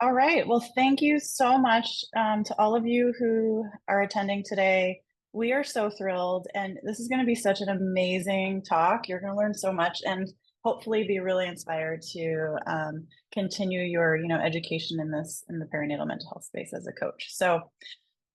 All right. Well, thank you so much to all of you who are attending today. We are so thrilled, and this is going to be such an amazing talk. You're going to learn so much, and hopefully be really inspired to continue your, education in the perinatal mental health space as a coach. So,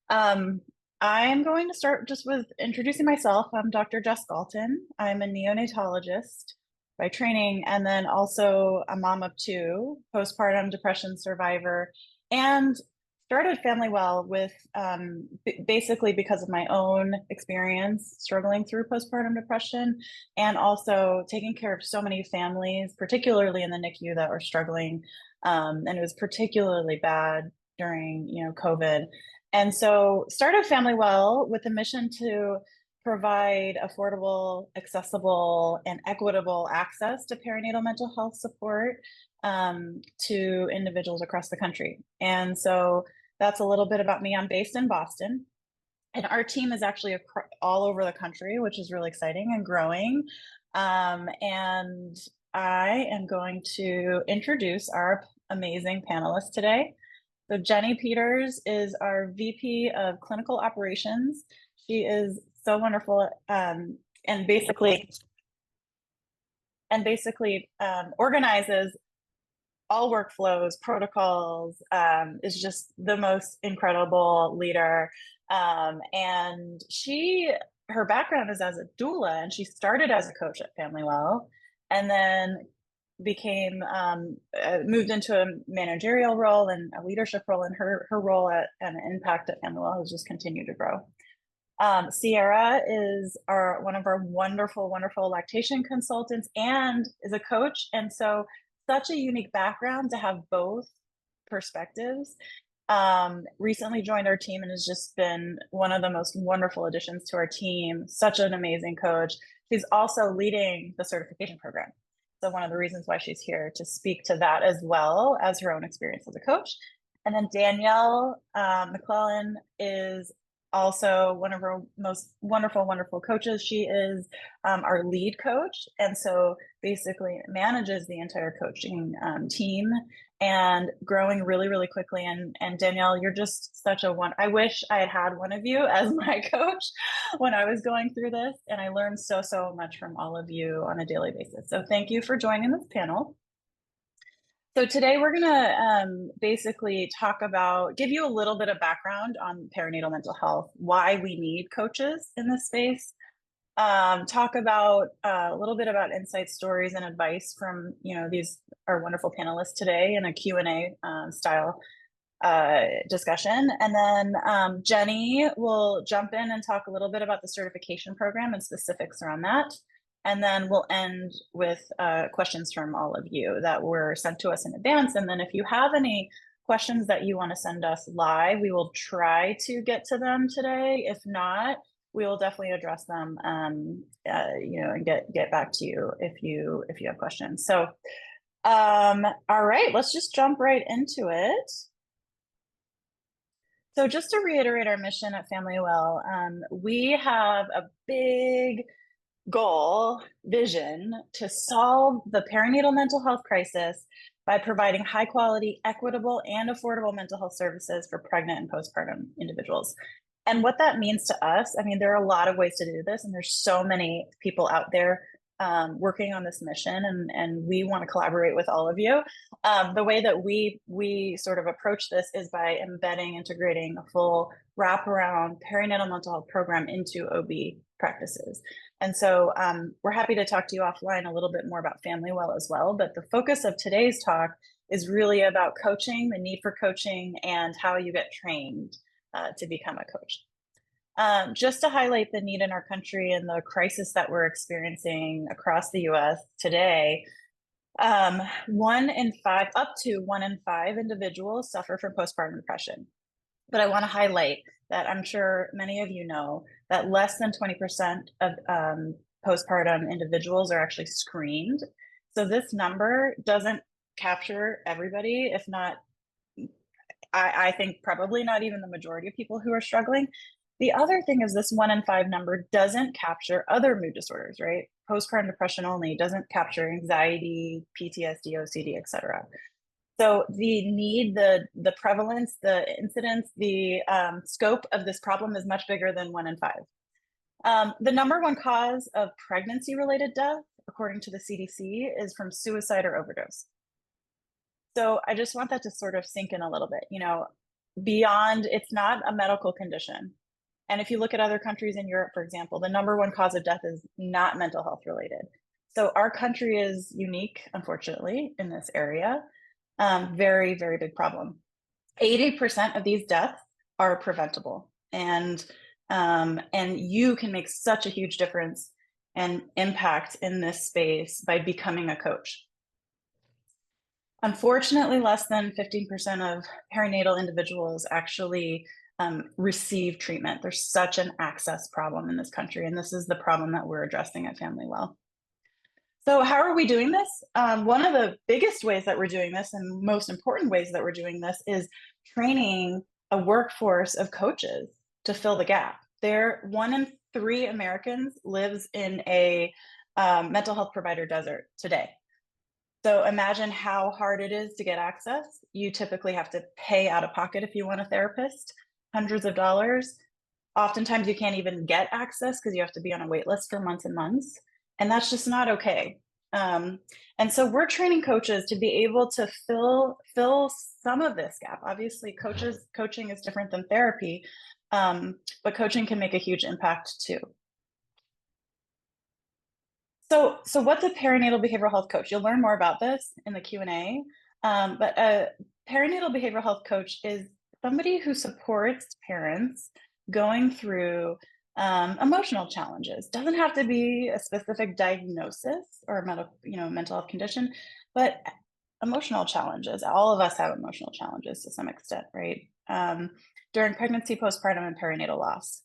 um, I'm going to start just with introducing myself. I'm Dr. Jess Galton. I'm a neonatologist by training, and then also a mom of two, postpartum depression survivor, and started FamilyWell with basically because of my own experience struggling through postpartum depression, and also taking care of so many families, particularly in the NICU, that were struggling, and it was particularly bad during COVID. And so started FamilyWell with a mission to provide affordable, accessible, and equitable access to perinatal mental health support to individuals across the country. And so that's a little bit about me. I'm based in Boston, and our team is actually all over the country, which is really exciting and growing. And I am going to introduce our amazing panelists today. So Jenny Peters is our VP of Clinical Operations. She is so wonderful, and basically organizes all workflows, protocols, is just the most incredible leader. And her background is as a doula, and she started as a coach at FamilyWell, and then moved into a managerial role and a leadership role, and her role and impact at FamilyWell has just continued to grow. Sierra is one of our wonderful lactation consultants and is a coach. And so such a unique background to have both perspectives. Recently joined our team and has just been one of the most wonderful additions to our team. Such an amazing coach. She's also leading the certification program. So one of the reasons why she's here to speak to that, as well as her own experience as a coach. And then Danielle McClellan is also one of our most wonderful coaches. She is our lead coach, and so basically manages the entire coaching team, and growing really quickly. And Danielle, you're just such a one. I wish I had one of you as my coach when I was going through this, and I learned so much from all of you on a daily basis. So thank you for joining this panel. So today we're going to basically give you a little bit of background on perinatal mental health, why we need coaches in this space, talk about a little bit about insight, stories, and advice from these our wonderful panelists today in a Q&A style discussion. And then Jenny will jump in and talk a little bit about the certification program and specifics around that. And then we'll end with questions from all of you that were sent to us in advance. And then if you have any questions that you want to send us live, we will try to get to them today. If not, we will definitely address them, and get back to you if you have questions. So, all right, let's just jump right into it. So just to reiterate our mission at FamilyWell, we have a big vision to solve the perinatal mental health crisis by providing high quality, equitable, and affordable mental health services for pregnant and postpartum individuals. And what that means to us, there are a lot of ways to do this, and there's so many people out there working on this mission, and we want to collaborate with all of you. The way that we sort of approach this is by integrating a full wraparound perinatal mental health program into OB practices. And so we're happy to talk to you offline a little bit more about FamilyWell as well. But the focus of today's talk is really about coaching, the need for coaching, and how you get trained to become a coach. Just to highlight the need in our country and the crisis that we're experiencing across the US today, up to one in five individuals suffer from postpartum depression. But I want to highlight that I'm sure many of you know that less than 20% of postpartum individuals are actually screened. So this number doesn't capture everybody, if not, I think probably not even the majority of people who are struggling. The other thing is this 1 in 5 number doesn't capture other mood disorders, right? Postpartum depression only doesn't capture anxiety, PTSD, OCD, etc. So the need, the prevalence, the incidence, the scope of this problem is much bigger than 1 in 5. The number one cause of pregnancy-related death, according to the CDC, is from suicide or overdose. So I just want that to sort of sink in a little bit, beyond, it's not a medical condition. And if you look at other countries in Europe, for example, the number one cause of death is not mental health related. So our country is unique, unfortunately, in this area. Very, very big problem. 80% of these deaths are preventable, and you can make such a huge difference and impact in this space by becoming a coach. Unfortunately, less than 15% of perinatal individuals actually receive treatment. There's such an access problem in this country, and this is the problem that we're addressing at FamilyWell. So how are we doing this? One of the biggest ways that we're doing this, and most important ways that we're doing this, is training a workforce of coaches to fill the gap. 1 in 3 Americans lives in a mental health provider desert today. So imagine how hard it is to get access. You typically have to pay out of pocket if you want a therapist, hundreds of dollars. Oftentimes you can't even get access because you have to be on a wait list for months and months. And that's just not okay. And so we're training coaches to be able to fill some of this gap. Obviously, coaching is different than therapy, but coaching can make a huge impact too. So what's a perinatal behavioral health coach? You'll learn more about this in the Q&A. But a perinatal behavioral health coach is somebody who supports parents going through emotional challenges. Doesn't have to be a specific diagnosis or mental health condition, but emotional challenges. All of us have emotional challenges to some extent, right? During pregnancy, postpartum, and perinatal loss.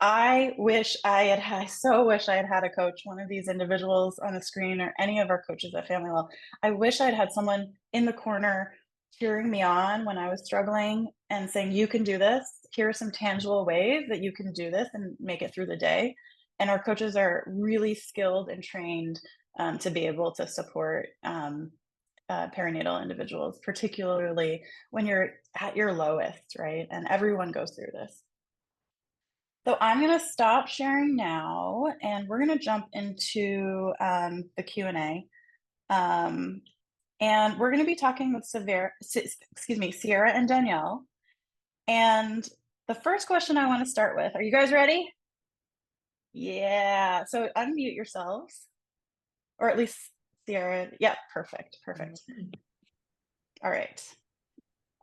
I so wish I had had a coach, one of these individuals on the screen, or any of our coaches at FamilyWell. I wish I'd had someone in the corner cheering me on when I was struggling and saying, you can do this. Here are some tangible ways that you can do this and make it through the day. And our coaches are really skilled and trained to be able to support perinatal individuals, particularly when you're at your lowest, right? And everyone goes through this. So I'm going to stop sharing now, and we're going to jump into the Q&A. And we're going to be talking with Sierra and Danielle. And the first question I want to start with, are you guys ready? Yeah, so unmute yourselves, or at least Sierra. Yeah, perfect. All right.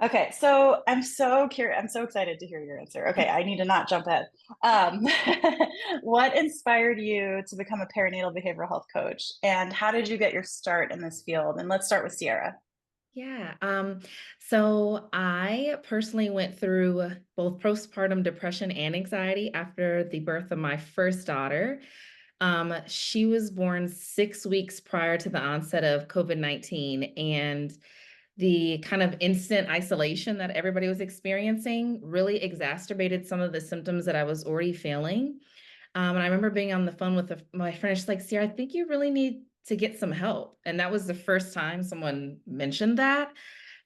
Okay, so I'm so curious. I'm so excited to hear your answer. Okay, I need to not jump ahead. What inspired you to become a perinatal behavioral health coach, and how did you get your start in this field? And let's start with Sierra. Yeah. So I personally went through both postpartum depression and anxiety after the birth of my first daughter. She was born 6 weeks prior to the onset of COVID-19, and the kind of instant isolation that everybody was experiencing really exacerbated some of the symptoms that I was already feeling. And I remember being on the phone with my friend. She's like, Sierra, I think you really need to get some help. And that was the first time someone mentioned that.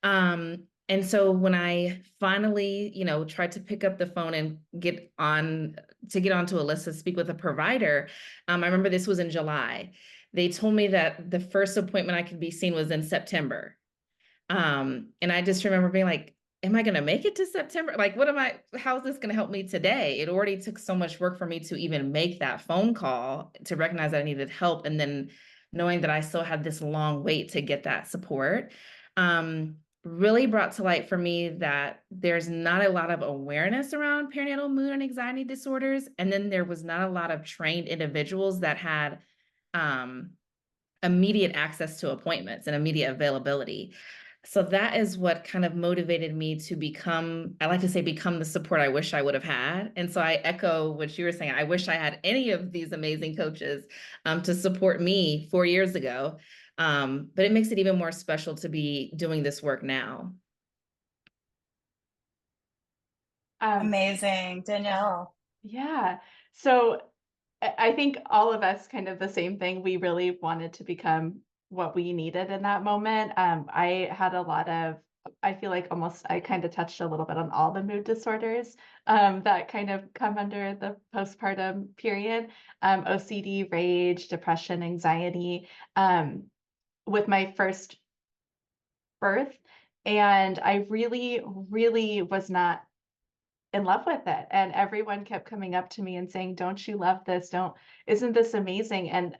And so when I finally, tried to pick up the phone and get onto a list to speak with a provider, I remember this was in July. They told me that the first appointment I could be seen was in September. And I just remember being like, am I going to make it to September? Like, how is this going to help me today? It already took so much work for me to even make that phone call to recognize that I needed help. And then knowing that I still had this long wait to get that support, really brought to light for me that there's not a lot of awareness around perinatal mood and anxiety disorders. And then there was not a lot of trained individuals that had, immediate access to appointments and immediate availability. So that is what kind of motivated me to become the support I wish I would have had. And so I echo what you were saying. I wish I had any of these amazing coaches to support me 4 years ago. But it makes it even more special to be doing this work now. Amazing. Danielle. Yeah. So I think all of us kind of the same thing. We really wanted to become what we needed in that moment. I had a lot of, I feel like almost I kind of touched a little bit on all the mood disorders that kind of come under the postpartum period. OCD, rage, depression, anxiety. With my first birth, and I really, really was not in love with it, and everyone kept coming up to me and saying, "Don't you love this? Don't Isn't this amazing?" And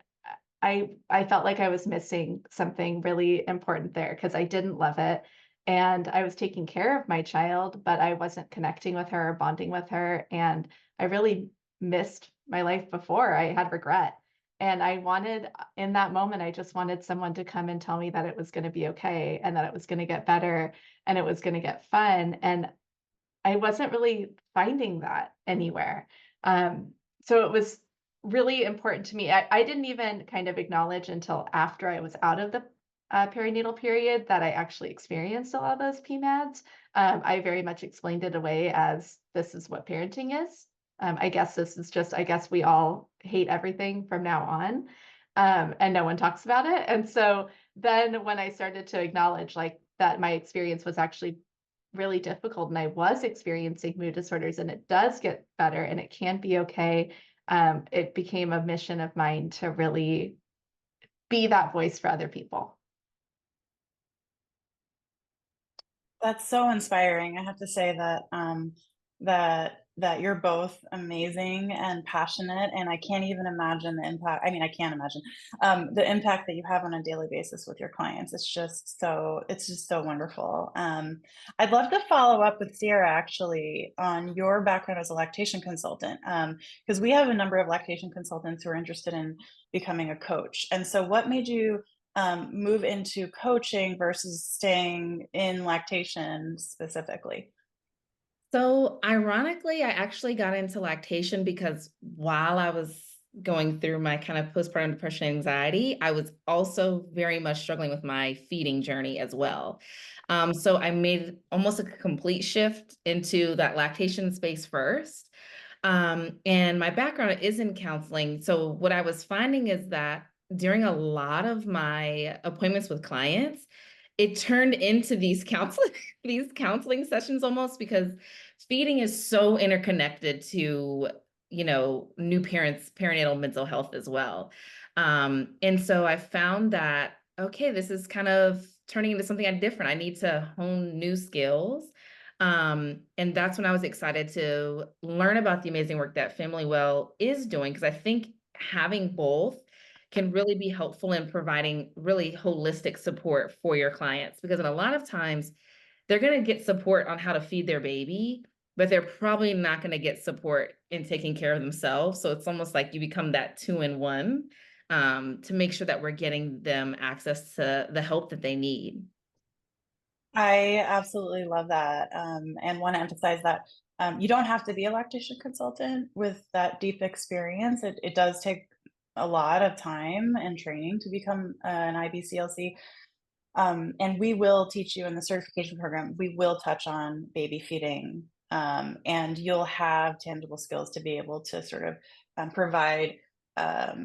I felt like I was missing something really important there because I didn't love it, and I was taking care of my child, but I wasn't connecting with her or bonding with her, and I really missed my life before. I had regret, and I wanted in that moment, I just wanted someone to come and tell me that it was gonna be okay and that it was gonna get better and it was gonna get fun, and I wasn't really finding that anywhere. So it was really important to me. I didn't even kind of acknowledge until after I was out of the perinatal period that I actually experienced a lot of those PMADs. I very much explained it away as this is what parenting is. I guess this is just, I guess we all hate everything from now on. And no one talks about it. And so then when I started to acknowledge like that my experience was actually really difficult and I was experiencing mood disorders and it does get better and it can be okay. It became a mission of mine to really be that voice for other people. That's so inspiring. I have to say that that you're both amazing and passionate, and I can't even imagine the impact. I mean, I can't imagine the impact that you have on a daily basis with your clients. It's just so wonderful. I'd love to follow up with Sierra actually on your background as a lactation consultant, because we have a number of lactation consultants who are interested in becoming a coach. And so, what made you move into coaching versus staying in lactation specifically? So ironically, I actually got into lactation because while I was going through my kind of postpartum depression anxiety, I was also very much struggling with my feeding journey as well. So I made almost a complete shift into that lactation space first. And my background is in counseling. So what I was finding is that during a lot of my appointments with clients, it turned into these counseling these counseling sessions almost because feeding is so interconnected to, new parents perinatal mental health as well. And so I found that okay, this is kind of turning into something different. I need to hone new skills. And that's when I was excited to learn about the amazing work that FamilyWell is doing, because I think having both can really be helpful in providing really holistic support for your clients. Because in a lot of times, they're going to get support on how to feed their baby, but they're probably not going to get support in taking care of themselves. So it's almost like you become that two-in-one, to make sure that we're getting them access to the help that they need. I absolutely love that, and want to emphasize that you don't have to be a lactation consultant with that deep experience. It does take a lot of time and training to become an IBCLC. And we will teach you in the certification program, we will touch on baby feeding, and you'll have tangible skills to be able to sort of provide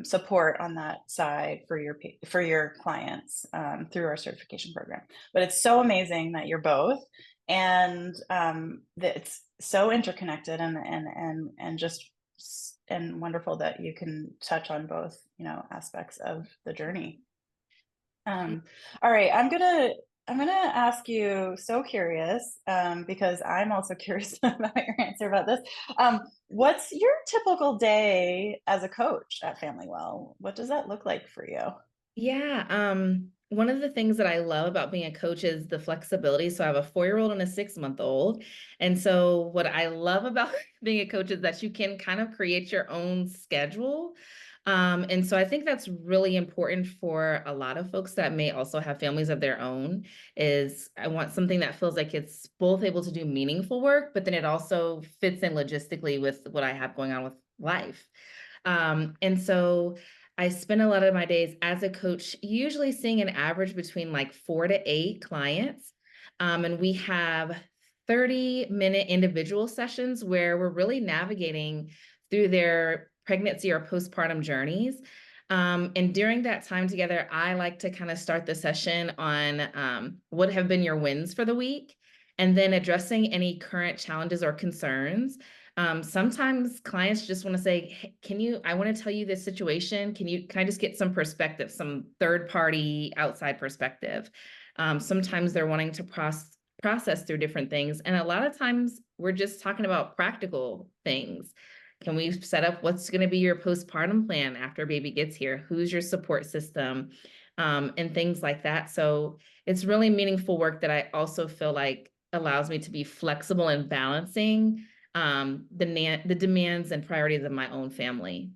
support on that side for for your clients through our certification program. But it's so amazing that you're both, and that it's so interconnected and just and wonderful that you can touch on both, aspects of the journey. Um, all right, I'm gonna ask you, so curious, because I'm also curious about your answer about this. What's your typical day as a coach at FamilyWell? What does that look like for you? Yeah, one of the things that I love about being a coach is the flexibility. So I have a 4-year-old and a 6-month-old. And so what I love about being a coach is that you can kind of create your own schedule. And so I think that's really important for a lot of folks that may also have families of their own, is I want something that feels like it's both able to do meaningful work, but then it also fits in logistically with what I have going on with life. And so I spend a lot of my days as a coach, usually seeing an average between like 4 to 8 clients. And we have 30-minute individual sessions where we're really navigating through their pregnancy or postpartum journeys. And during that time together, I like to kind of start the session on what have been your wins for the week, and then addressing any current challenges or concerns. Sometimes clients just want to say, hey, I want to tell you this situation. Can I just get some perspective, some third party outside perspective? Sometimes they're wanting to process through different things. And a lot of times we're just talking about practical things. Can we set up what's going to be your postpartum plan after baby gets here? Who's your support system? And things like that. So it's really meaningful work that I also feel like allows me to be flexible and balancing the demands and priorities of my own family.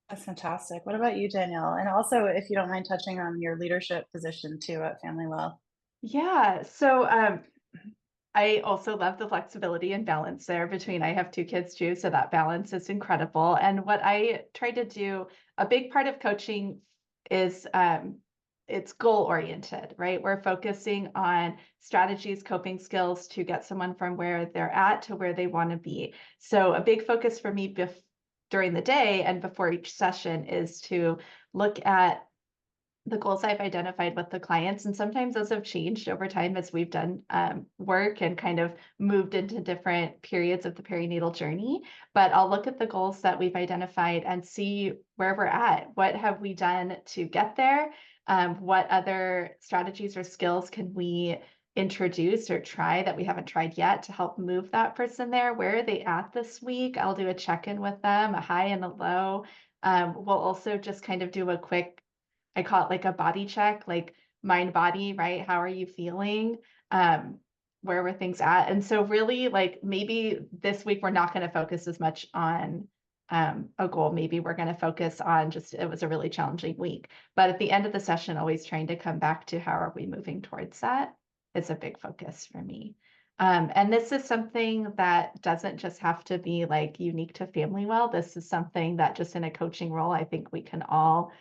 That's fantastic. What about you, Danielle? And also, if you don't mind touching on your leadership position too at FamilyWell. Yeah. So I also love the flexibility and balance there between, I have two kids too, so that balance is incredible. And what I try to do, a big part of coaching is it's goal oriented, right? We're focusing on strategies, coping skills to get someone from where they're at to where they want to be. So a big focus for me during the day and before each session is to look at the goals I've identified with the clients. And sometimes those have changed over time as we've done work and kind of moved into different periods of the perinatal journey. But I'll look at the goals that we've identified and see where we're at. What have we done to get there? What other strategies or skills can we introduce or try that we haven't tried yet to help move that person there? Where are they at this week? I'll do a check-in with them, a high and a low. We'll also just kind of do a quick, I call it like a body check, like mind body, right? How are you feeling? Where were things at? And so really like maybe this week we're not going to focus as much on a goal. Maybe we're going to focus on just, it was a really challenging week. But at the end of the session, always trying to come back to how are we moving towards that is a big focus for me. And this is something that doesn't just have to be like unique to FamilyWell. This is something that just in a coaching role, I think we can all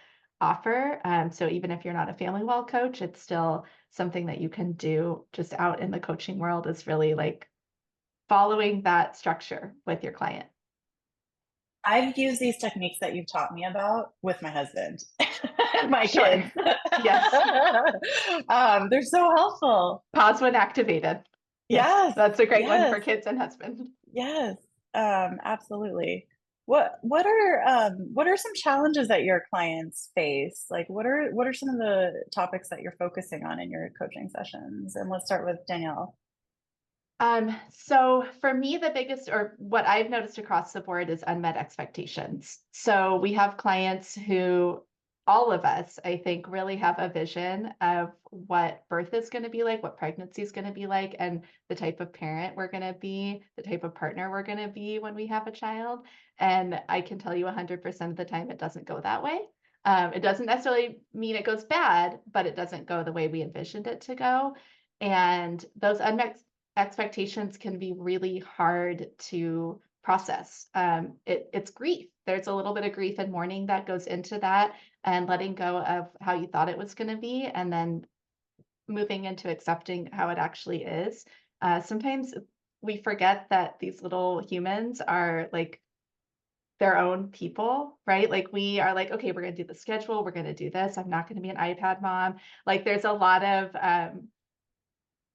offer. So even if you're not a FamilyWell coach, it's still something that you can do just out in the coaching world, is really like following that structure with your client. I've used these techniques that you've taught me about with my husband and my Sure. kids. Yes. They're so helpful. Pause when activated. Yes. That's a great one for Yes. kids and husband. Yes. Absolutely. What are some challenges that your clients face? Like what are some of the topics that you're focusing on in your coaching sessions? And let's start with Danielle. So for me, the biggest, or what I've noticed across the board, is unmet expectations. So we have clients who, all of us, I think, really have a vision of what birth is going to be like, what pregnancy is going to be like, and the type of parent we're going to be, the type of partner we're going to be when we have a child. And I can tell you 100% of the time, it doesn't go that way. It doesn't necessarily mean it goes bad, but it doesn't go the way we envisioned it to go. And those unmet expectations can be really hard to process. It's grief. There's a little bit of grief and mourning that goes into that, and letting go of how you thought it was going to be, and then moving into accepting how it actually is. Sometimes we forget that these little humans are like their own people, right? Like we are like, okay, we're going to do the schedule. We're going to do this. I'm not going to be an iPad mom. Like there's a lot of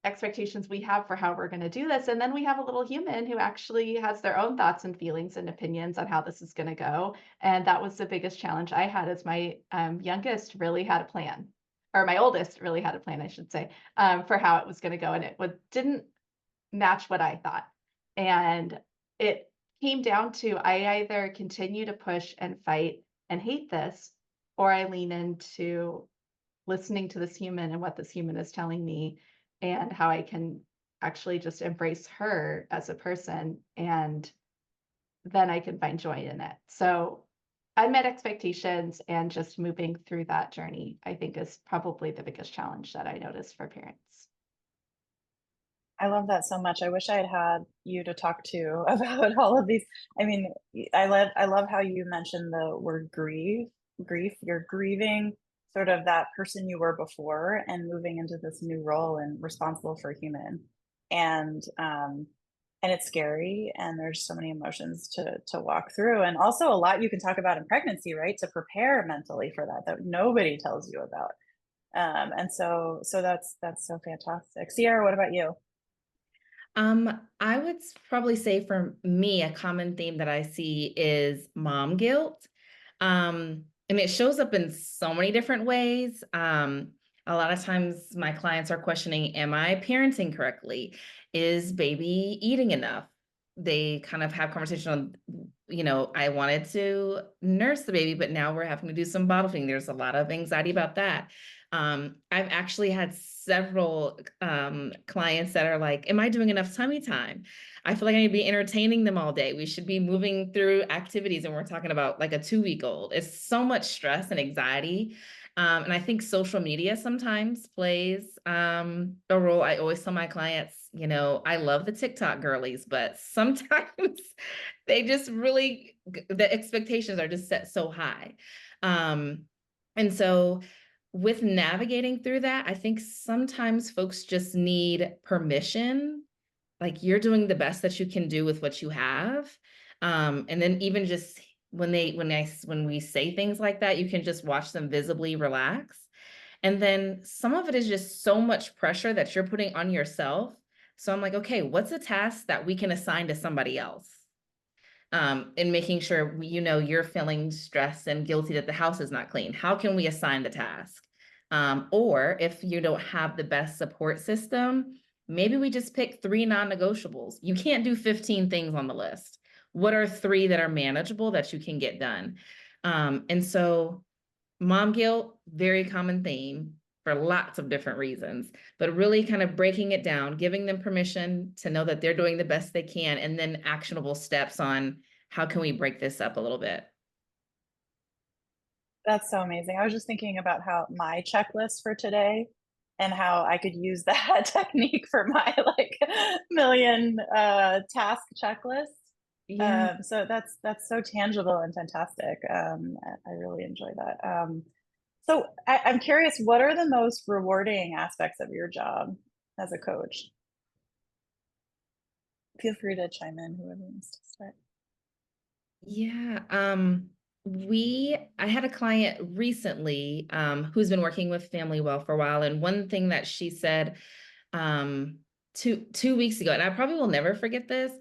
expectations we have for how we're going to do this. And then we have a little human who actually has their own thoughts and feelings and opinions on how this is going to go. And that was the biggest challenge I had, as my youngest really had a plan, or my oldest really had a plan, I should say, for how it was going to go. And it didn't match what I thought. And it came down to, I either continue to push and fight and hate this, or I lean into listening to this human and what this human is telling me, and how I can actually just embrace her as a person, and then I can find joy in it. So unmet expectations and just moving through that journey, I think, is probably the biggest challenge that I notice for parents. I love that so much. I wish I had had you to talk to about all of these. I mean, I love how you mentioned the word grief. You're grieving sort of that person you were before and moving into this new role and responsible for human. And and it's scary, and there's so many emotions to walk through, and also a lot you can talk about in pregnancy, right? To prepare mentally for that nobody tells you about. And so that's so fantastic. Sierra, what about you? I would probably say for me, a common theme that I see is mom guilt. And it shows up in so many different ways. A lot of times my clients are questioning, am I parenting correctly? Is baby eating enough? They kind of have conversation on, I wanted to nurse the baby, but now we're having to do some bottle feeding. There's a lot of anxiety about that. I've actually had several clients that are like, am I doing enough tummy time? I feel like I need to be entertaining them all day. We should be moving through activities. And we're talking about like a 2-week-old. It's so much stress and anxiety. And I think social media sometimes plays a role. I always tell my clients, I love the TikTok girlies, but sometimes they just really, the expectations are just set so high. And so with navigating through that, I think sometimes folks just need permission. Like, you're doing the best that you can do with what you have. And then even just when we say things like that, you can just watch them visibly relax. And then some of it is just so much pressure that you're putting on yourself. So I'm like, okay, what's a task that we can assign to somebody else? And making sure, you're feeling stressed and guilty that the house is not clean. How can we assign the task? Or if you don't have the best support system, maybe we just pick 3 non-negotiables. You can't do 15 things on the list. What are 3 that are manageable that you can get done? And so mom guilt, very common theme for lots of different reasons, but really kind of breaking it down, giving them permission to know that they're doing the best they can, and then actionable steps on how can we break this up a little bit. That's so amazing. I was just thinking about how my checklist for today and how I could use that technique for my like million task checklist. Yeah. So that's so tangible and fantastic. I really enjoy that. So I'm curious, what are the most rewarding aspects of your job as a coach? Feel free to chime in, whoever wants to start. Yeah. I had a client recently who's been working with FamilyWell for a while. And one thing that she said two weeks ago, and I probably will never forget this,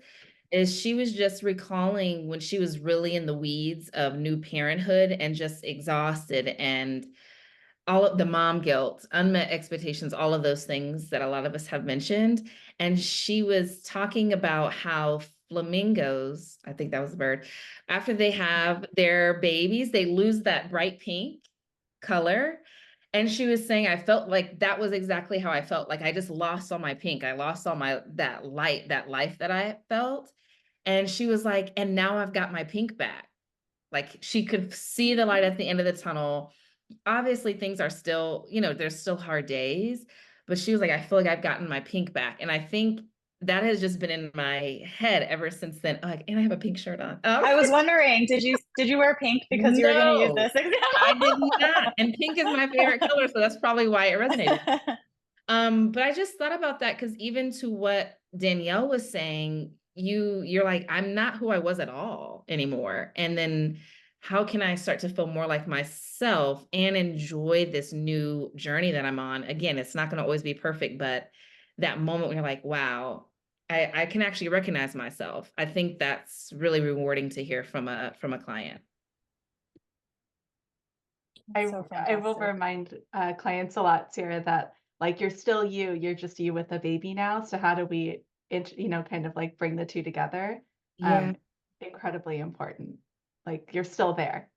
is she was just recalling when she was really in the weeds of new parenthood and just exhausted, and all of the mom guilt, unmet expectations, all of those things that a lot of us have mentioned. And she was talking about how flamingos, I think that was the bird, after they have their babies, they lose that bright pink color. And she was saying, I felt like that was exactly how I felt. Like I just lost all my pink. I lost all that light, that life that I felt. And she was like, and now I've got my pink back. Like she could see the light at the end of the tunnel. Obviously things are still, there's still hard days, but she was like, I feel like I've gotten my pink back. And I think that has just been in my head ever since then. Like, and I have a pink shirt on. I was wondering, did you wear pink because you were going to use No, this example? I did not. And pink is my favorite color, so that's probably why it resonated. But I just thought about that because even to what Danielle was saying, you're like, I'm not who I was at all anymore. And then how can I start to feel more like myself and enjoy this new journey that I'm on? Again, it's not going to always be perfect, but that moment when you're like, wow, I can actually recognize myself. I think that's really rewarding to hear from a client. I So I will fantastic. remind clients a lot, Sarah, that like you're still you, you're just you with a baby now. So how do we, kind of like bring the two together? Yeah. Incredibly important. Like you're still there.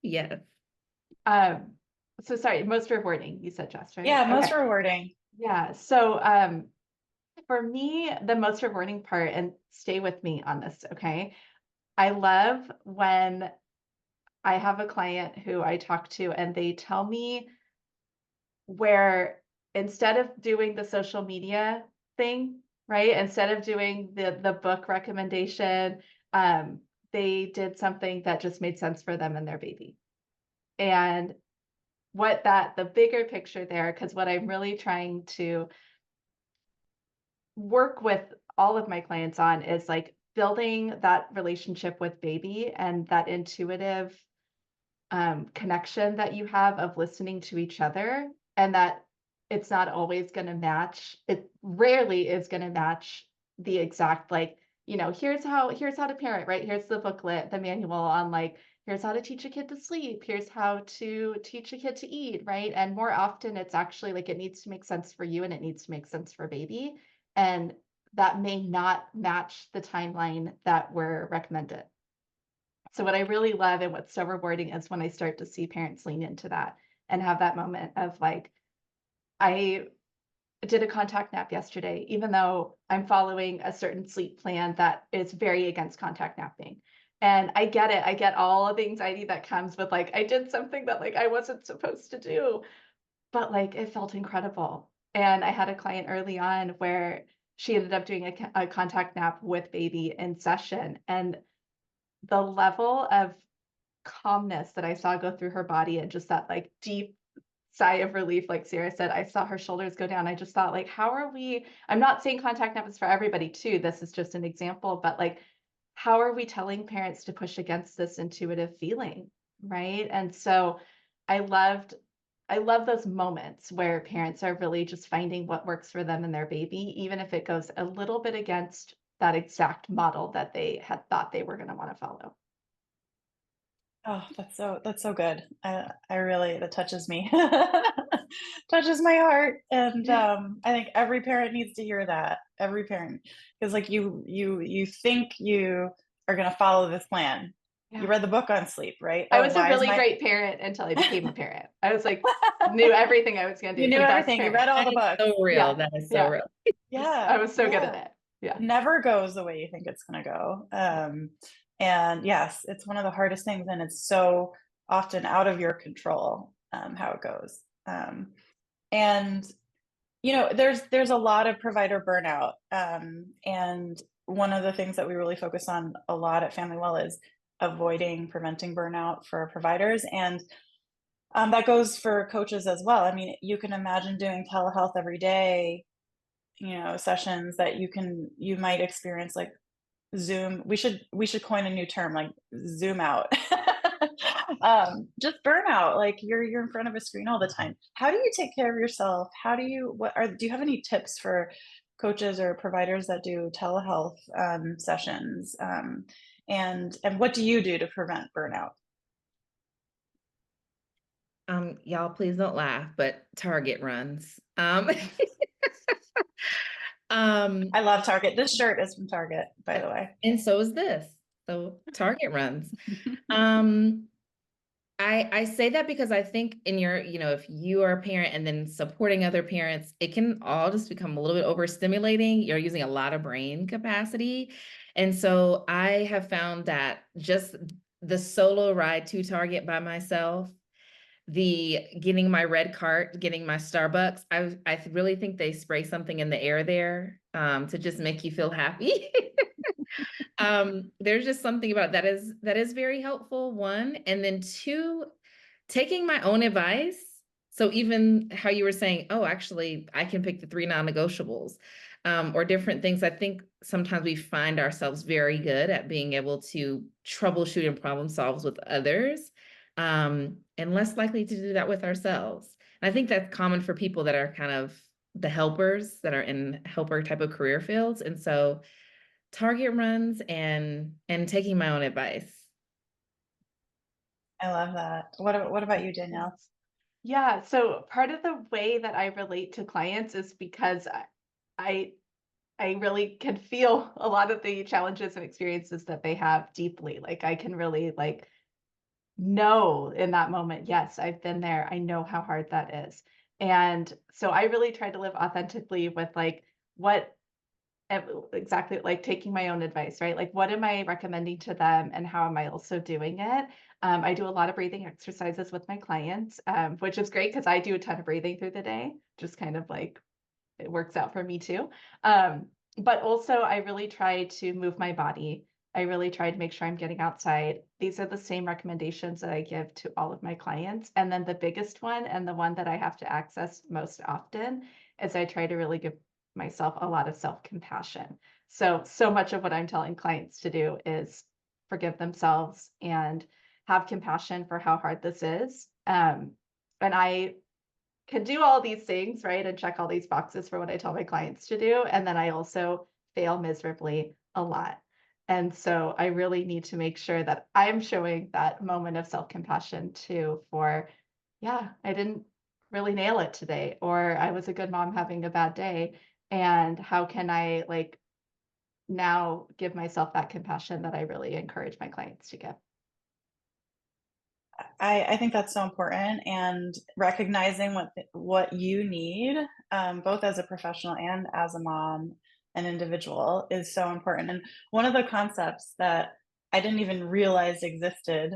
Yes. Um, so sorry, most rewarding, you said, Jess, right? Yeah, most Okay. rewarding. Yeah. So for me, the most rewarding part, and stay with me on this, okay? I love when I have a client who I talk to and they tell me where instead of doing the social media thing, right? Instead of doing the book recommendation, they did something that just made sense for them and their baby. And the bigger picture there, because what I'm really trying to work with all of my clients on is like building that relationship with baby and that intuitive connection that you have of listening to each other, and that it's not always going to match. It rarely is going to match the exact, like, here's how to parent, right? Here's the booklet, the manual on like, here's how to teach a kid to sleep. Here's how to teach a kid to eat, right? And more often it's actually like, it needs to make sense for you and it needs to make sense for baby. And that may not match the timeline that we're recommended. So what I really love and what's so rewarding is when I start to see parents lean into that and have that moment of like, I did a contact nap yesterday, even though I'm following a certain sleep plan that is very against contact napping. And I get it. I get all of the anxiety that comes with like, I did something that like I wasn't supposed to do, but like it felt incredible. And I had a client early on where she ended up doing a contact nap with baby in session. And the level of calmness that I saw go through her body and just that like deep sigh of relief, like Sarah said, I saw her shoulders go down. I just thought like, how are we, I'm not saying contact nap is for everybody too. This is just an example, but like, how are we telling parents to push against this intuitive feeling? Right. And so I love those moments where parents are really just finding what works for them and their baby, even if it goes a little bit against that exact model that they had thought they were going to want to follow. Oh, that's so good. I really, that touches me, touches my heart, and I think every parent needs to hear that. Every parent, because like you think you are going to follow this plan. You Yeah. read the book on sleep, right? I Oh, was a why is really my great parent until I became a parent. I was like, knew everything I was going to you do. knew The best everything. You read parent. all That the is books. so real. Yeah. That is so Yeah. real. I Yeah, was so good at yeah. it. Yeah. Never goes the way you think it's going to go. And yes, it's one of the hardest things, and it's so often out of your control how it goes. And there's a lot of provider burnout, and one of the things that we really focus on a lot at FamilyWell is preventing burnout for providers, and that goes for coaches as well. I mean, you can imagine doing telehealth every day, sessions that you might experience like Zoom. We should coin a new term like Zoom out. Just burnout. Like you're in front of a screen all the time. How do you take care of yourself? Do you have any tips for coaches or providers that do telehealth sessions? And what do you do to prevent burnout? Y'all please don't laugh, but Target runs. I love Target. This shirt is from Target, by the way. And so is this. So Target runs. I say that because I think in your, if you are a parent and then supporting other parents, it can all just become a little bit overstimulating. You're using a lot of brain capacity. And so I have found that just the solo ride to Target by myself, the getting my red cart, getting my Starbucks, I really think they spray something in the air there to just make you feel happy. There's just something about that is very helpful, one. And then two, taking my own advice. So even how you were saying, oh, actually, I can pick the 3 non-negotiables, or different things. I think sometimes we find ourselves very good at being able to troubleshoot and problem solve with others, and less likely to do that with ourselves. And I think that's common for people that are kind of the helpers that are in helper type of career fields. And so Target runs and taking my own advice. I love that. What about you, Danielle? Yeah. So part of the way that I relate to clients is because I I really can feel a lot of the challenges and experiences that they have deeply. Like I can really like know in that moment, yes, I've been there. I know how hard that is. And so I really try to live authentically with like what exactly, like taking my own advice, right? Like what am I recommending to them and how am I also doing it? I do a lot of breathing exercises with my clients, which is great because I do a ton of breathing through the day, just kind of like it works out for me too. But also I really try to move my body. I really try to make sure I'm getting outside. These are the same recommendations that I give to all of my clients. And then the biggest one, and the one that I have to access most often, is I try to really give myself a lot of self-compassion. So much of what I'm telling clients to do is forgive themselves and have compassion for how hard this is. And I can do all these things, right? And check all these boxes for what I tell my clients to do. And then I also fail miserably a lot. And so I really need to make sure that I'm showing that moment of self-compassion too for, yeah, I didn't really nail it today, or I was a good mom having a bad day. And how can I like now give myself that compassion that I really encourage my clients to give? I think that's so important, and recognizing what you need, both as a professional and as a mom, an individual, is so important. And one of the concepts that I didn't even realize existed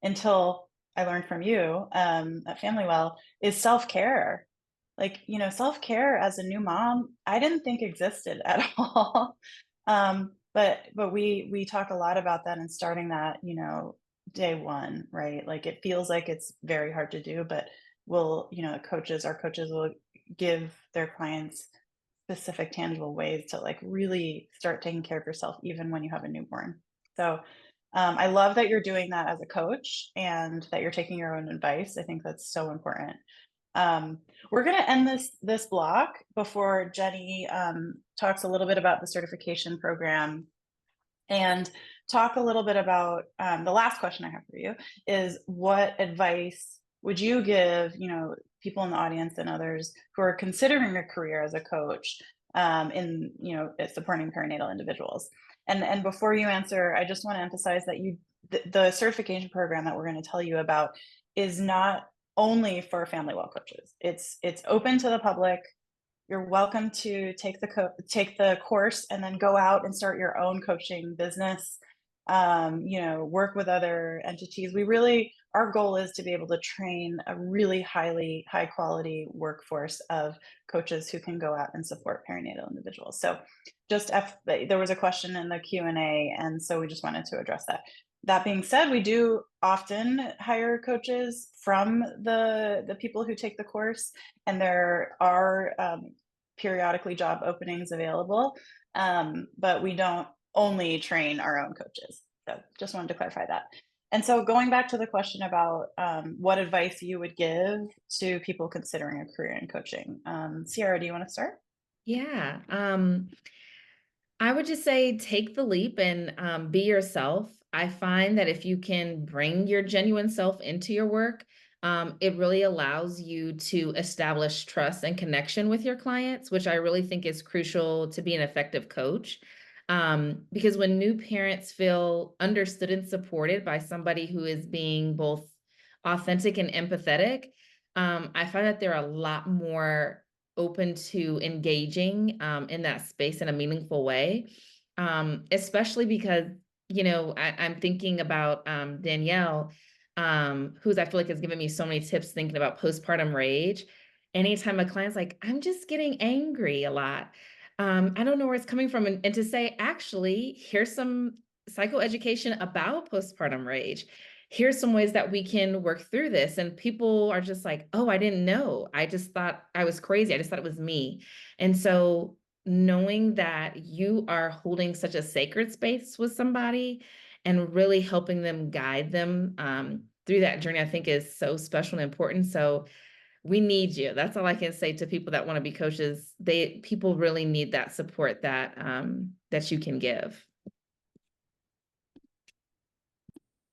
until I learned from you at FamilyWell is self-care. Like, self-care as a new mom, I didn't think existed at all. But we talk a lot about that and starting that, day one, right? Like it feels like it's very hard to do, but our coaches will give their clients specific tangible ways to like really start taking care of yourself even when you have a newborn. So I love that you're doing that as a coach and that you're taking your own advice. I think that's so important. Um, we're going to end this block before Jenny talks a little bit about the certification program and talk a little bit about the last question I have for you is what advice would you give, people in the audience and others who are considering a career as a coach in, supporting perinatal individuals. And before you answer, I just want to emphasize that the certification program that we're going to tell you about is not only for FamilyWell coaches. It's open to the public. You're welcome to take the course and then go out and start your own coaching business. Work with other entities. Our goal is to be able to train a really high quality workforce of coaches who can go out and support perinatal individuals. So there was a question in the Q&A, and so we just wanted to address that. That being said, we do often hire coaches from the people who take the course, and there are periodically job openings available, but we don't only train our own coaches. So just wanted to clarify that. And so going back to the question about what advice you would give to people considering a career in coaching. Sierra, do you want to start? Yeah. I would just say take the leap and be yourself. I find that if you can bring your genuine self into your work, it really allows you to establish trust and connection with your clients, which I really think is crucial to be an effective coach. Because when new parents feel understood and supported by somebody who is being both authentic and empathetic, I find that they're a lot more open to engaging in that space in a meaningful way, especially because, I'm thinking about Danielle, who's I feel like has given me so many tips thinking about postpartum rage. Anytime a client's like, I'm just getting angry a lot. I don't know where it's coming from. And to say, actually, here's some psychoeducation about postpartum rage. Here's some ways that we can work through this. And people are just like, oh, I didn't know. I just thought I was crazy. I just thought it was me. And so knowing that you are holding such a sacred space with somebody and really helping them guide them through that journey, I think is so special and important. So we need you. That's all I can say to people that want to be coaches. People really need that support that that you can give.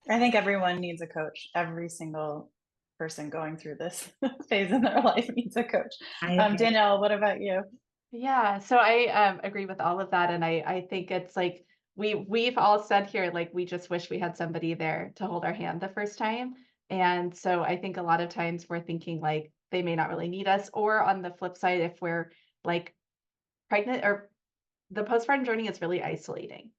I think everyone needs a coach. Every single person going through this phase in their life needs a coach. Danielle, what about you? Yeah, so I agree with all of that, and I think it's like we've all said here like we just wish we had somebody there to hold our hand the first time. And so I think a lot of times we're thinking like they may not really need us, or on the flip side, if we're like pregnant, or the postpartum journey is really isolating,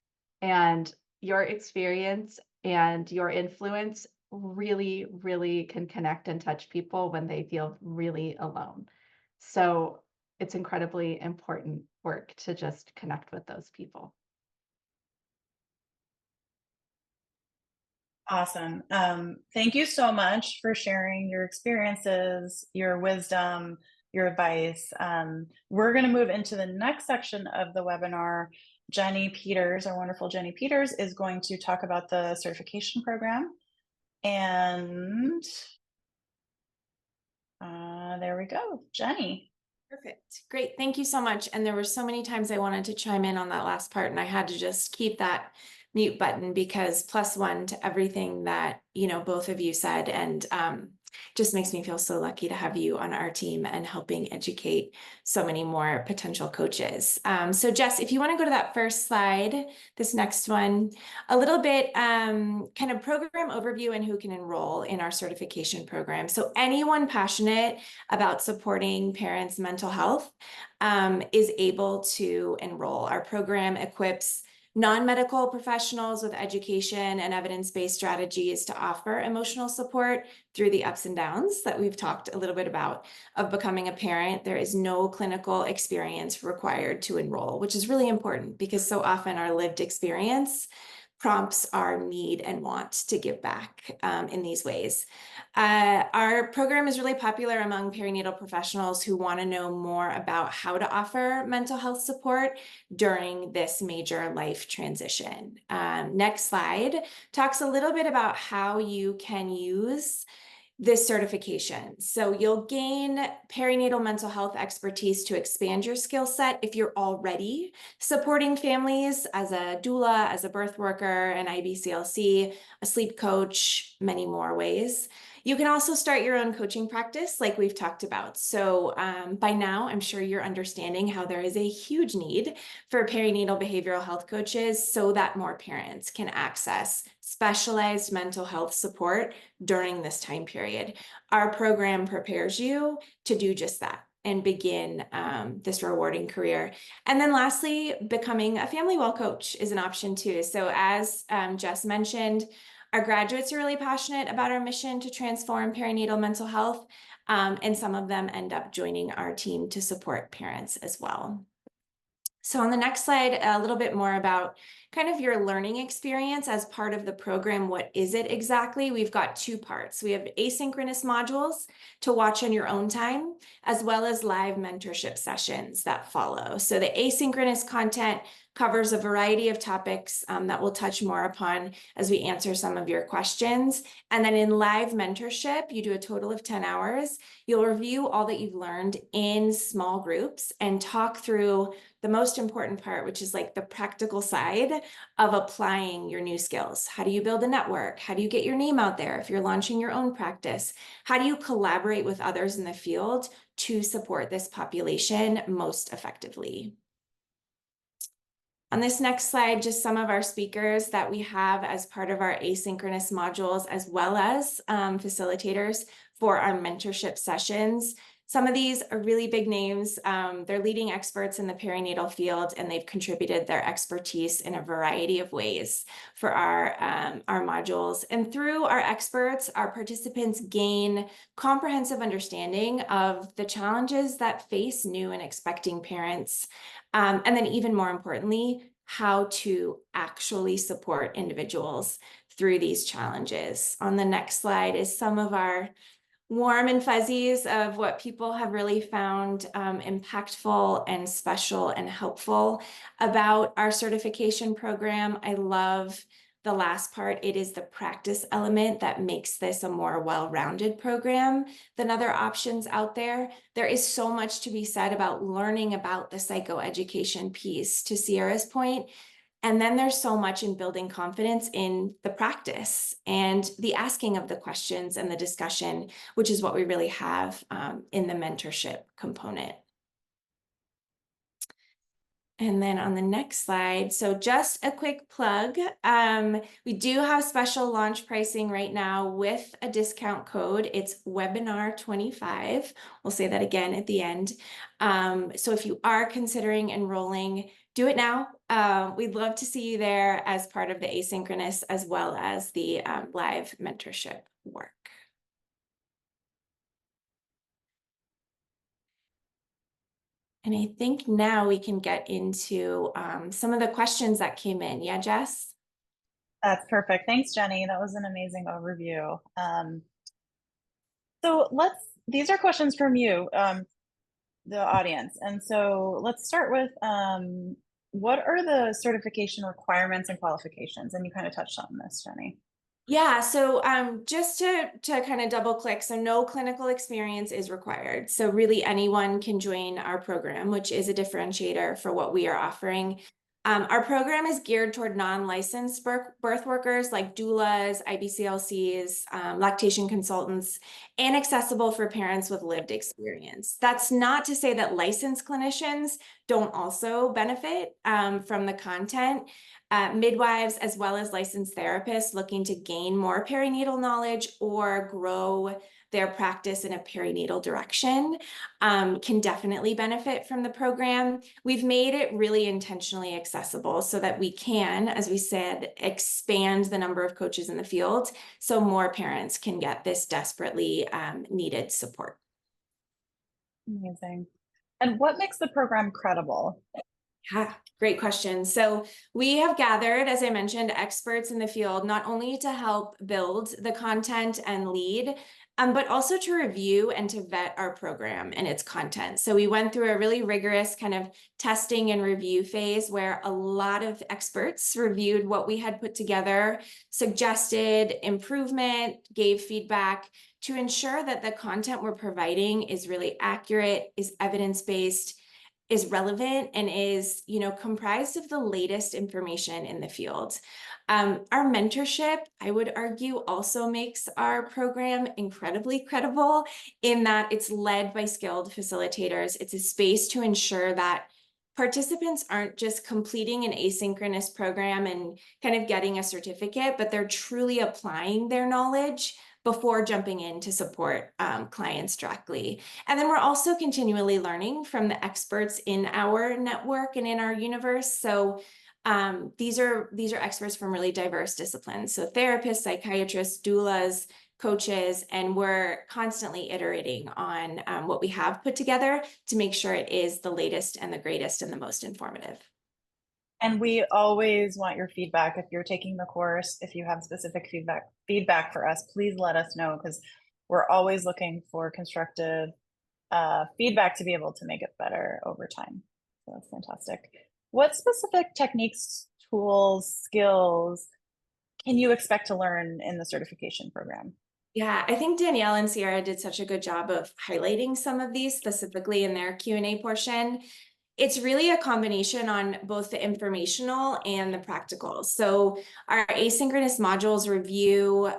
and your experience and your influence really, really can connect and touch people when they feel really alone. So it's incredibly important work to just connect with those people. Awesome. Thank you so much for sharing your experiences, your wisdom, your advice. We're going to move into the next section of the webinar. Jenny Peters, our wonderful Jenny Peters, is going to talk about the certification program. And there we go, Jenny. Perfect. Great. Thank you so much. And there were so many times I wanted to chime in on that last part, and I had to just keep that mute button because +1 to everything that, you know, both of you said. And just makes me feel so lucky to have you on our team and helping educate so many more potential coaches. So Jess, if you want to go to that first slide, this next one, a little bit kind of program overview and who can enroll in our certification program. So anyone passionate about supporting parents' mental health is able to enroll. Our program equips non-medical professionals with education and evidence-based strategies to offer emotional support through the ups and downs that we've talked a little bit about of becoming a parent. There is no clinical experience required to enroll, which is really important because so often our lived experience prompts our need and want to give back in these ways. Our program is really popular among perinatal professionals who want to know more about how to offer mental health support during this major life transition. Next slide talks a little bit about how you can use this certification. So you'll gain perinatal mental health expertise to expand your skill set if you're already supporting families as a doula, as a birth worker, an IBCLC, a sleep coach, many more ways. You can also start your own coaching practice like we've talked about. So by now, I'm sure you're understanding how there is a huge need for perinatal behavioral health coaches so that more parents can access specialized mental health support during this time period. Our program prepares you to do just that and begin this rewarding career. And then lastly, becoming a FamilyWell coach is an option too. So as Jess mentioned, our graduates are really passionate about our mission to transform perinatal mental health, and some of them end up joining our team to support parents as well. So on the next slide, a little bit more about kind of your learning experience as part of the program. What is it exactly? We've got 2 parts. We have asynchronous modules to watch on your own time, as well as live mentorship sessions that follow. So the asynchronous content covers a variety of topics that we'll touch more upon as we answer some of your questions. And then in live mentorship, you do a total of 10 hours. You'll review all that you've learned in small groups and talk through the most important part, which is like the practical side of applying your new skills. How do you build a network? How do you get your name out there if you're launching your own practice? How do you collaborate with others in the field to support this population most effectively? On this next slide, just some of our speakers that we have as part of our asynchronous modules, as well as facilitators for our mentorship sessions. Some of these are really big names. They're leading experts in the perinatal field, and they've contributed their expertise in a variety of ways for our modules. And through our experts, our participants gain comprehensive understanding of the challenges that face new and expecting parents. And then even more importantly, how to actually support individuals through these challenges. On the next slide is some of our warm and fuzzies of what people have really found impactful and special and helpful about our certification program. I love the last part. It is the practice element that makes this a more well-rounded program than other options out there. There is so much to be said about learning about the psychoeducation piece, to Sierra's point. And then there's so much in building confidence in the practice and the asking of the questions and the discussion, which is what we really have in the mentorship component. And then on the next slide, so just a quick plug. We do have special launch pricing right now with a discount code. It's webinar25. We'll say that again at the end. So if you are considering enrolling, do it now. We'd love to see you there as part of the asynchronous as well as the live mentorship work. And I think now we can get into some of the questions that came in. Yeah, Jess? That's perfect. Thanks, Jenny. That was an amazing overview. So these are questions from you. the audience. And so let's start with what are the certification requirements and qualifications? And you kind of touched on this, Jenny. Yeah, so just to kind of double click, so no clinical experience is required. So really anyone can join our program, which is a differentiator for what we are offering. Our program is geared toward non-licensed birth workers like doulas, IBCLCs, lactation consultants, and accessible for parents with lived experience. That's not to say that licensed clinicians don't also benefit from the content. Midwives, as well as licensed therapists looking to gain more perinatal knowledge or grow their practice in a perinatal direction, can definitely benefit from the program. We've made it really intentionally accessible so that we can, as we said, expand the number of coaches in the field so more parents can get this desperately needed support. Amazing. And what makes the program credible? Yeah, great question. So we have gathered, as I mentioned, experts in the field, not only to help build the content and lead, but also to review and to vet our program and its content. So we went through a really rigorous kind of testing and review phase where a lot of experts reviewed what we had put together, suggested improvement, gave feedback to ensure that the content we're providing is really accurate, is evidence-based, is relevant, and is, comprised of the latest information in the field. Our mentorship, I would argue, also makes our program incredibly credible in that it's led by skilled facilitators. It's a space to ensure that participants aren't just completing an asynchronous program and kind of getting a certificate, but they're truly applying their knowledge before jumping in to support clients directly. And then we're also continually learning from the experts in our network and in our universe. So these are experts from really diverse disciplines. So therapists, psychiatrists, doulas, coaches, and we're constantly iterating on what we have put together to make sure it is the latest and the greatest and the most informative. And we always want your feedback. If you're taking the course, if you have specific feedback for us, please let us know, because we're always looking for constructive feedback to be able to make it better over time. So that's fantastic. What specific techniques, tools, skills can you expect to learn in the certification program? Yeah, I think Danielle and Sierra did such a good job of highlighting some of these specifically in their Q&A portion. It's really a combination on both the informational and the practical. So our asynchronous modules review,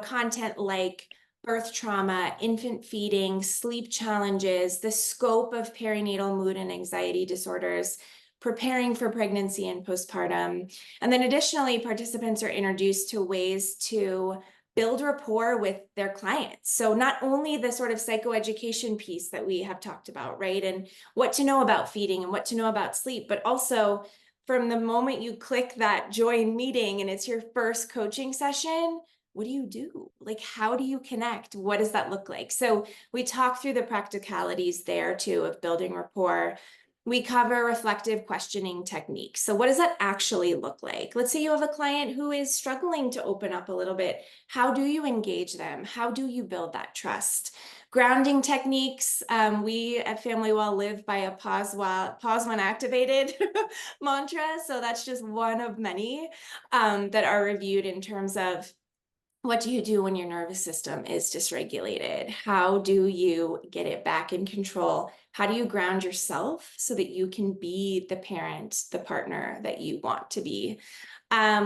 content like birth trauma, infant feeding, sleep challenges, the scope of perinatal mood and anxiety disorders, preparing for pregnancy and postpartum. And then additionally, participants are introduced to ways to build rapport with their clients. So not only the sort of psychoeducation piece that we have talked about, right? And what to know about feeding and what to know about sleep, but also from the moment you click that join meeting and it's your first coaching session, what do you do? Like, how do you connect? What does that look like? So we talk through the practicalities there too of building rapport. We cover reflective questioning techniques. So what does that actually look like? Let's say you have a client who is struggling to open up a little bit. How do you engage them? How do you build that trust? Grounding techniques. We at FamilyWell live by a pause when activated mantra. So that's just one of many that are reviewed in terms of what do you do when your nervous system is dysregulated? How do you get it back in control? How do you ground yourself so that you can be the parent, the partner that you want to be?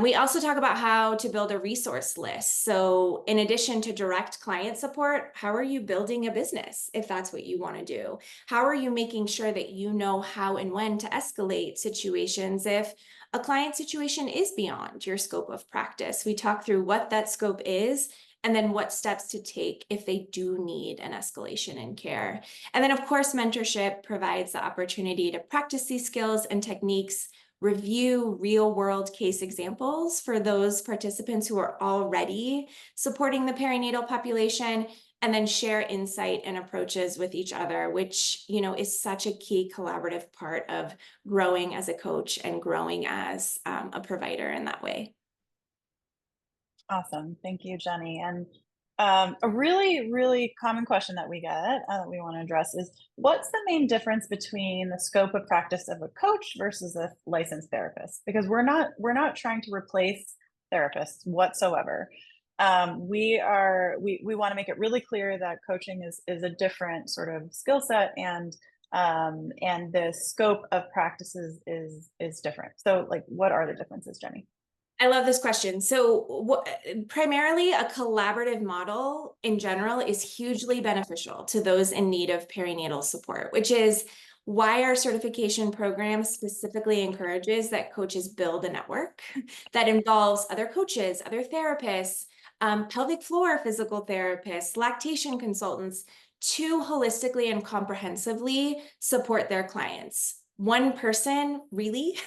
We also talk about how to build a resource list. So in addition to direct client support, how are you building a business if that's what you want to do? How are you making sure that you know how and when to escalate situations if a client situation is beyond your scope of practice? We talk through what that scope is and then what steps to take if they do need an escalation in care. And then of course, mentorship provides the opportunity to practice these skills and techniques, review real-world case examples for those participants who are already supporting the perinatal population, and then share insight and approaches with each other, which, is such a key collaborative part of growing as a coach and growing as a provider in that way. Awesome. Thank you, Jenny. And A really, really common question that we get that we want to address is, what's the main difference between the scope of practice of a coach versus a licensed therapist? Because we're not trying to replace therapists whatsoever. We want to make it really clear that coaching is a different sort of skill set, and the scope of practices is different. So, like, what are the differences, Jenny? I love this question. So primarily a collaborative model in general is hugely beneficial to those in need of perinatal support, which is why our certification program specifically encourages that coaches build a network that involves other coaches, other therapists, pelvic floor physical therapists, lactation consultants, to holistically and comprehensively support their clients. One person really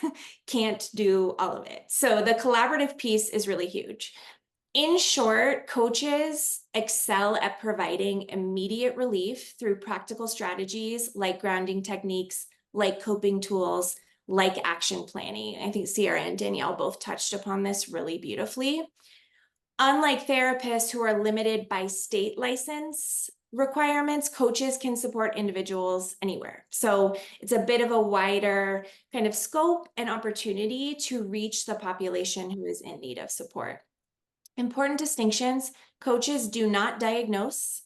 can't do all of it. So the collaborative piece is really huge. In short, coaches excel at providing immediate relief through practical strategies like grounding techniques, like coping tools, like action planning. I think Sierra and Danielle both touched upon this really beautifully. Unlike therapists who are limited by state license requirements, coaches can support individuals anywhere. So it's a bit of a wider kind of scope and opportunity to reach the population who is in need of support. Important distinctions: coaches do not diagnose,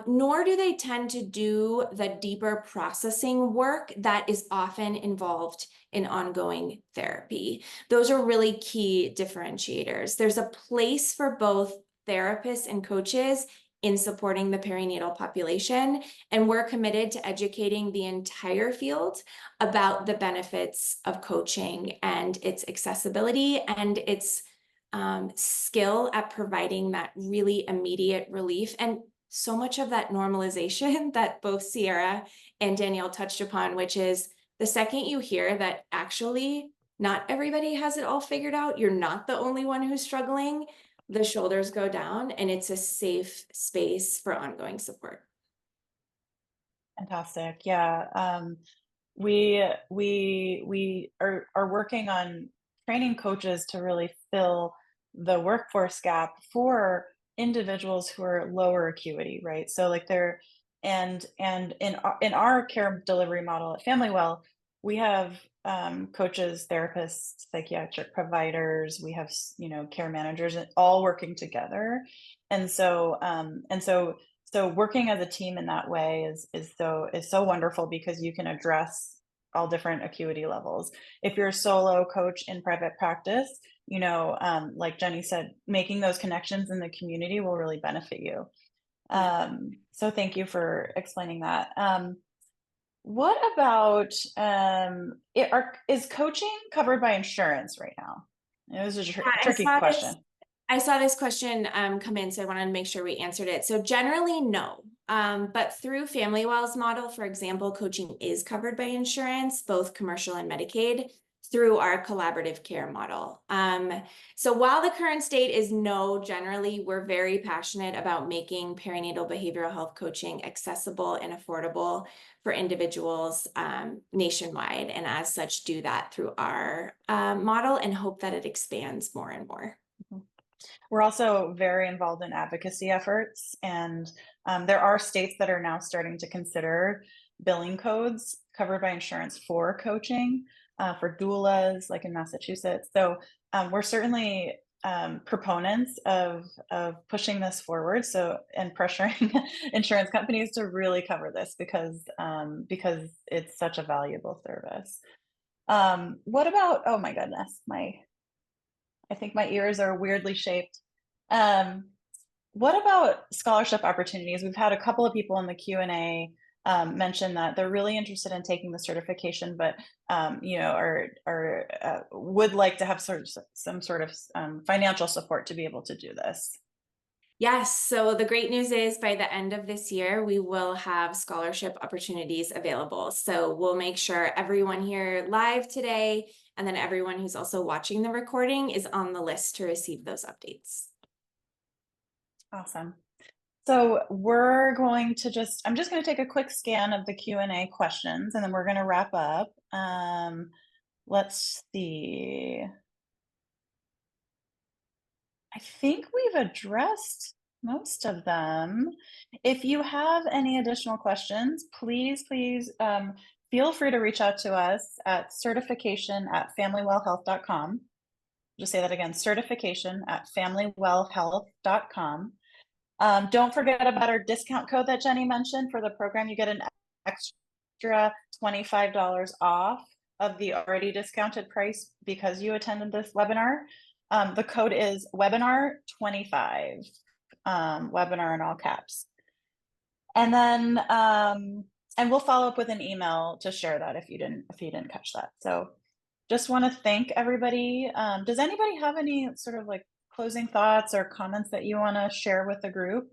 nor do they tend to do the deeper processing work that is often involved in ongoing therapy. Those are really key differentiators. There's a place for both therapists and coaches in supporting the perinatal population, and we're committed to educating the entire field about the benefits of coaching and its accessibility and its skill at providing that really immediate relief, and so much of that normalization that both Sierra and Danielle touched upon, which is the second you hear that actually not everybody has it all figured out, you're not the only one who's struggling, the shoulders go down and it's a safe space for ongoing support. Fantastic. Yeah. We are working on training coaches to really fill the workforce gap for individuals who are lower acuity, right? So like and in our care delivery model at FamilyWell, we have coaches, therapists, psychiatric providers, we have care managers, all working together. So working as a team in that way is so wonderful, because you can address all different acuity levels. If you're a solo coach in private practice, like Jenny said, making those connections in the community will really benefit you. So thank you for explaining that. What about is coaching covered by insurance right now? It was a tricky question. I saw this question come in, so I wanted to make sure we answered it. So generally, no. But through FamilyWell's model, for example, coaching is covered by insurance, both commercial and Medicaid, through our collaborative care model. So while the current state is no, generally, we're very passionate about making perinatal behavioral health coaching accessible and affordable for individuals nationwide, and as such, do that through our model and hope that it expands more and more. We're also very involved in advocacy efforts, and there are states that are now starting to consider billing codes covered by insurance for coaching, for doulas, like in Massachusetts. So we're certainly proponents of pushing this forward, and pressuring insurance companies to really cover this, because it's such a valuable service. What about, oh my goodness, I think my ears are weirdly shaped. What about scholarship opportunities? We've had a couple of people in the Q&A mention that they're really interested in taking the certification, but would like to have some sort of financial support to be able to do this. Yes. So the great news is by the end of this year, we will have scholarship opportunities available. So we'll make sure everyone here live today, and then everyone who's also watching the recording, is on the list to receive those updates. Awesome. So we're going to I'm just going to take a quick scan of the Q&A questions, and then we're going to wrap up. Let's see. I think we've addressed most of them. If you have any additional questions, please feel free to reach out to us at certification@familywellhealth.com. Just say that again, certification@familywellhealth.com. Don't forget about our discount code that Jenny mentioned for the program. You get an extra $25 off of the already discounted price because you attended this webinar. The code is webinar25, webinar in all caps. And then, and we'll follow up with an email to share that if you didn't catch that. So just want to thank everybody. Does anybody have any sort of like closing thoughts or comments that you want to share with the group?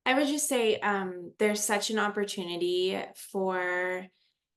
I would just say there's such an opportunity for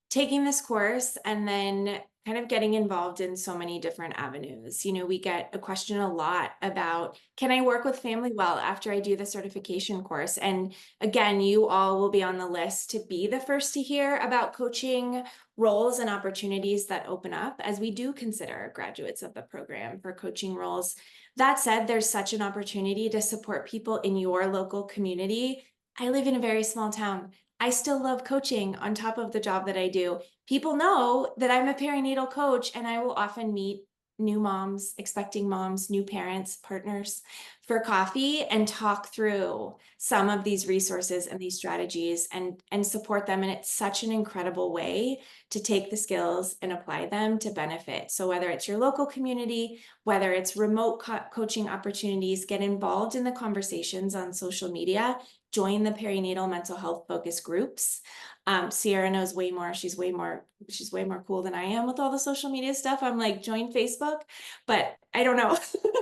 taking this course and then kind of getting involved in so many different avenues. You know, we get a question a lot about, can I work with FamilyWell after I do the certification course? And again, you all will be on the list to be the first to hear about coaching roles and opportunities that open up as we do consider graduates of the program for coaching roles. That said, there's such an opportunity to support people in your local community. I live in a very small town. I still love coaching on top of the job that I do. People know that I'm a perinatal coach, and I will often meet new moms, expecting moms, new parents, partners for coffee and talk through some of these resources and these strategies and support them. And it's such an incredible way to take the skills and apply them to benefit. So whether it's your local community, whether it's remote coaching opportunities, get involved in the conversations on social media, join the perinatal mental health focus groups. Sierra knows way more. She's way more cool than I am with all the social media stuff. I'm like, join Facebook, but I don't know.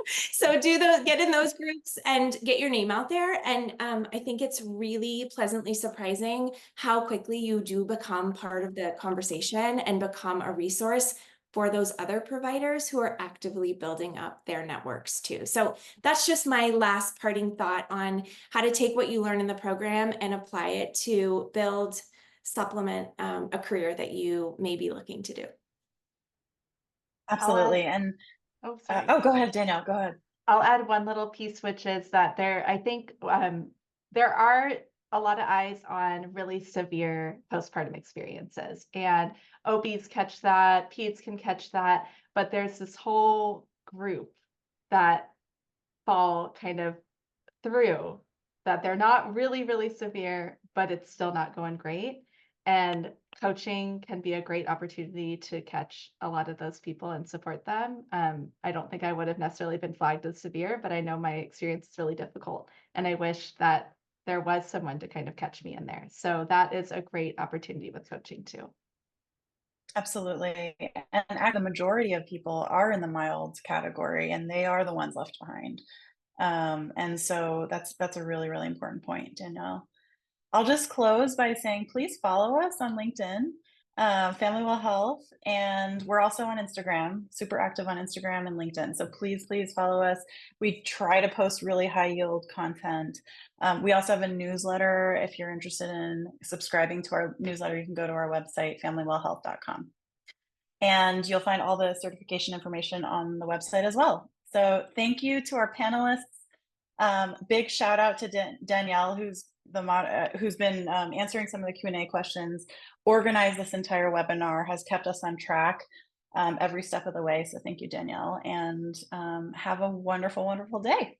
So get in those groups and get your name out there. And I think it's really pleasantly surprising how quickly you do become part of the conversation and become a resource for those other providers who are actively building up their networks too. So that's just my last parting thought on how to take what you learn in the program and apply it to supplement a career that you may be looking to do. Absolutely. And sorry. go ahead, Danielle, go ahead. I'll add one little piece, which is that I think there are a lot of eyes on really severe postpartum experiences, and OBs catch that, peds can catch that, but there's this whole group that fall kind of through that. They're not really, really severe, but it's still not going great. And coaching can be a great opportunity to catch a lot of those people and support them. I don't think I would have necessarily been flagged as severe, but I know my experience is really difficult. And I wish that there was someone to kind of catch me in there. So that is a great opportunity with coaching too. Absolutely. And the majority of people are in the mild category, and they are the ones left behind. And so that's a really, really important point, Danielle. I'll just close by saying, please follow us on LinkedIn, FamilyWell Health, and we're also on Instagram, super active on Instagram and LinkedIn. So please follow us. We try to post really high yield content. We also have a newsletter. If you're interested in subscribing to our newsletter, you can go to our website, familywellhealth.com. And you'll find all the certification information on the website as well. So thank you to our panelists. Big shout out to Danielle, who's been answering some of the Q&A questions, organized this entire webinar, has kept us on track every step of the way. So thank you, Danielle, and have a wonderful, wonderful day.